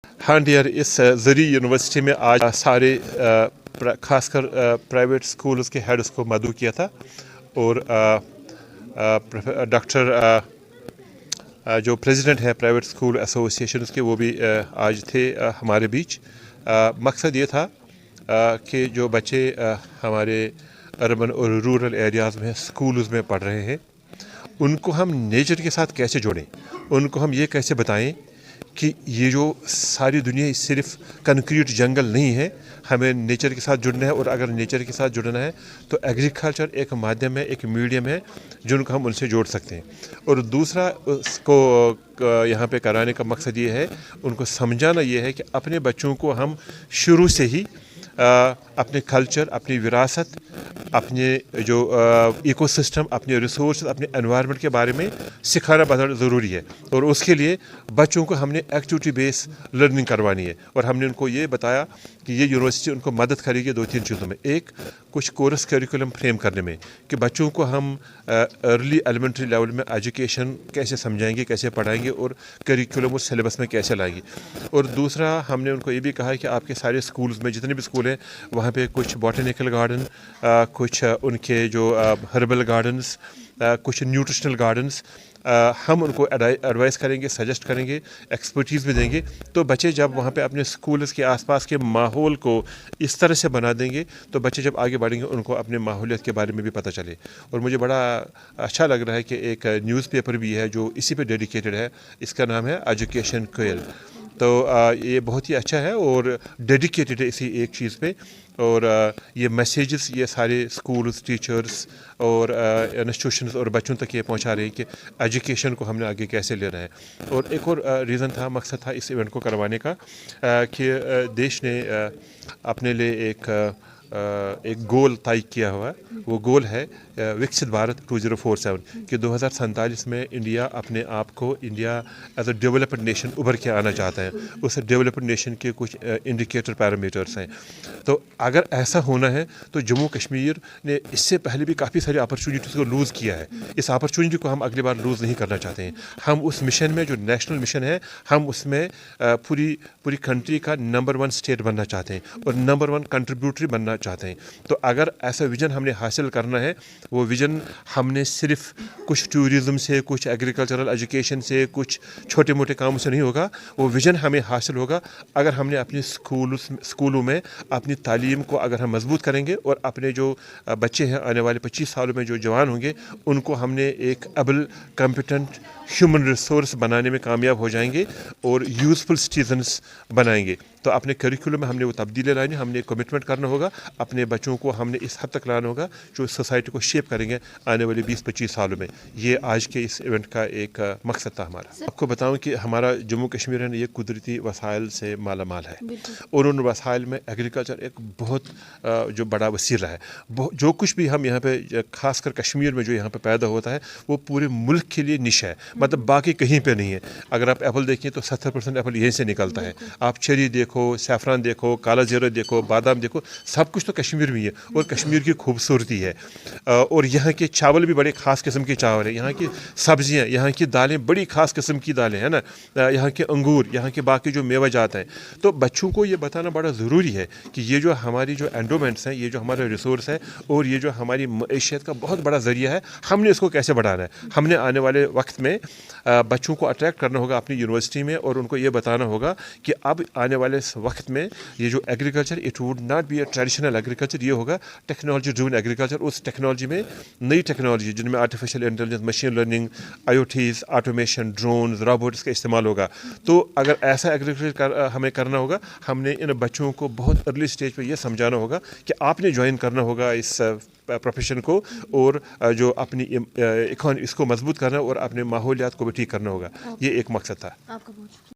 हाँ डियर, इस ज़री यूनिवर्सिटी में आज सारे खासकर प्राइवेट स्कूल्स के हेड्स को मदऊ किया था और डॉक्टर जो प्रेसिडेंट है प्राइवेट स्कूल एसोसिएशन के वो भी आज थे हमारे बीच। मकसद ये था कि जो बच्चे हमारे अर्बन और रूरल एरियाज़ में स्कूल्स में पढ़ रहे हैं उनको हम नेचर के साथ कैसे जोड़ें, उनको हम ये कैसे बताएं कि ये जो सारी दुनिया सिर्फ कंक्रीट जंगल नहीं है, हमें नेचर के साथ जुड़ना है। और अगर नेचर के साथ जुड़ना है तो एग्रीकल्चर एक माध्यम है, एक मीडियम है जिनको हम उनसे जोड़ सकते हैं। और दूसरा उसको यहाँ पे कराने का मकसद ये है, उनको समझाना ये है कि अपने बच्चों को हम शुरू से ही अपने कल्चर, अपनी विरासत, अपने जो इकोसिस्टम, अपने रिसोर्स, अपने एनवायरनमेंट के बारे में सिखाना बहुत ज़रूरी है। और उसके लिए बच्चों को हमने एक्टिविटी बेस लर्निंग करवानी है। और हमने उनको ये बताया कि ये यूनिवर्सिटी उनको मदद करेगी 2-3 चीज़ों में। एक, कुछ कोर्स करिकुलम फ्रेम करने में कि बच्चों को हम अर्ली एलिमेंट्री लेवल में एजुकेशन कैसे समझाएंगे, कैसे पढ़ाएंगे और करिकुलम और सिलेबस में कैसे लाएंगे। और दूसरा, हमने उनको ये भी कहा है कि आपके सारे स्कूल्स में जितने भी स्कूल हैं वहाँ पे कुछ बॉटनिकल गार्डन, कुछ उनके जो हर्बल गार्डन्स, कुछ न्यूट्रिशनल गार्डन्स हम उनको एडवाइस करेंगे, सजेस्ट करेंगे, एक्सपर्टीज़ भी देंगे। तो बच्चे जब वहाँ पे अपने स्कूल्स के आसपास के माहौल को इस तरह से बना देंगे तो बच्चे जब आगे बढ़ेंगे उनको अपने माहौलियत के बारे में भी पता चले। और मुझे बड़ा अच्छा लग रहा है कि एक न्यूज़पेपर भी है जो इसी पे डेडिकेटेड है, इसका नाम है एजुकेशन क्वेल। तो ये बहुत ही अच्छा है और डेडिकेटेड है इसी एक चीज़ पे। और ये मैसेजेस ये सारे स्कूल्स, टीचर्स और इंस्टीट्यूशंस और बच्चों तक ये पहुंचा रहे हैं कि एजुकेशन को हमने आगे कैसे लेना है। और एक और रीज़न था, मकसद था इस इवेंट को करवाने का कि देश ने अपने लिए एक गोल तय किया हुआ है। वो गोल है विकसित भारत 2047 कि 2047 में इंडिया अपने आप को India as a developed nation उभर के आना चाहता है। उस डेवलप्ड नेशन के कुछ इंडिकेटर पैरामीटर्स हैं। तो अगर ऐसा होना है तो जम्मू कश्मीर ने इससे पहले भी काफ़ी सारी अपॉर्चुनिटीज़ को लूज़ किया है। इस अपॉर्चुनिटी को हम अगली बार लूज़ नहीं करना चाहते हैं। हम उस मिशन में, जो नेशनल मिशन है, हम उसमें पूरी कंट्री का नंबर 1 स्टेट बनना चाहते हैं और नंबर 1 कंट्रीब्यूटरी बनना चाहते हैं। तो अगर ऐसा विजन हमने हासिल करना है, वो विजन हमने सिर्फ कुछ टूरिज़म से, कुछ एग्रीकल्चरल एजुकेशन से, कुछ छोटे मोटे कामों से नहीं होगा। वो विजन हमें हासिल होगा अगर हमने अपने स्कूलों में अपनी तालीम को अगर हम मजबूत करेंगे और अपने जो बच्चे हैं आने वाले 25 सालों में जो जवान होंगे उनको हमने एक एबल, कॉम्पिटेंट ह्यूमन रिसोर्स बनाने में कामयाब हो जाएंगे और यूज़फुल सिटीजन्स बनाएंगे। तो अपने करिकुलम में हमने वो तब्दीली लानी, हमने कमिटमेंट करना होगा, अपने बच्चों को हमने इस हद तक लाना होगा जो सोसाइटी को शेप करेंगे आने वाले 20-25 सालों में। ये आज के इस इवेंट का एक मकसद था हमारा। आपको बताऊं कि हमारा जम्मू कश्मीर है, ये कुदरती वसाइल से माला माल है और उन वसाइल में एग्रीकल्चर एक बहुत जो बड़ा वसीला है। जो कुछ भी हम यहाँ पे खासकर कश्मीर में जो यहाँ पे पैदा होता है वो पूरे मुल्क के लिए निश है, मतलब बाकी कहीं पे नहीं है। अगर आप एप्पल देखें तो 70% एप्पल यहीं से निकलता है। आप चेरी देखो, सैफरान देखो, काला जीरा देखो, बादाम देखो, सब कुछ तो कश्मीर में ही है और कश्मीर की खूबसूरती है। और यहाँ के चावल भी बड़े ख़ास किस्म के चावल हैं, यहाँ की सब्जियाँ, यहाँ की दालें बड़ी ख़ास किस्म की दालें हैं ना, यहाँ के अंगूर, यहाँ के बाकी जो मेवा जात हैं। तो बच्चों को ये बताना बड़ा ज़रूरी है कि ये जो हमारी जो एंडोमेंट्स हैं, ये जो हमारा रिसोर्स है और ये जो हमारी मईशत का बहुत बड़ा ज़रिया है, हमने इसको कैसे बढ़ाना है। हमने आने वाले वक्त में बच्चों को अट्रैक्ट करना होगा अपनी यूनिवर्सिटी में और उनको ये बताना होगा कि अब आने वाले वक्त में ये जो agriculture, it would not be a traditional agriculture, ये होगा टेक्नोलॉजी ड्रिवन एग्रीकल्चर। उस टेक्नोलॉजी में नई टेक्नोलॉजी जिनमें artificial intelligence, machine learning, IoTs, automation, drones, robots का इस्तेमाल होगा। तो अगर ऐसा एग्रीकल्चर हमें करना होगा, हमने इन बच्चों को बहुत अर्ली स्टेज पर यह समझाना होगा कि आपने ज्वाइन करना होगा इस प्रोफेशन को और जो अपनी इकोनॉमी इसको मजबूत करना और अपने माहौलियात को भी ठीक करना होगा। ये एक मकसद था।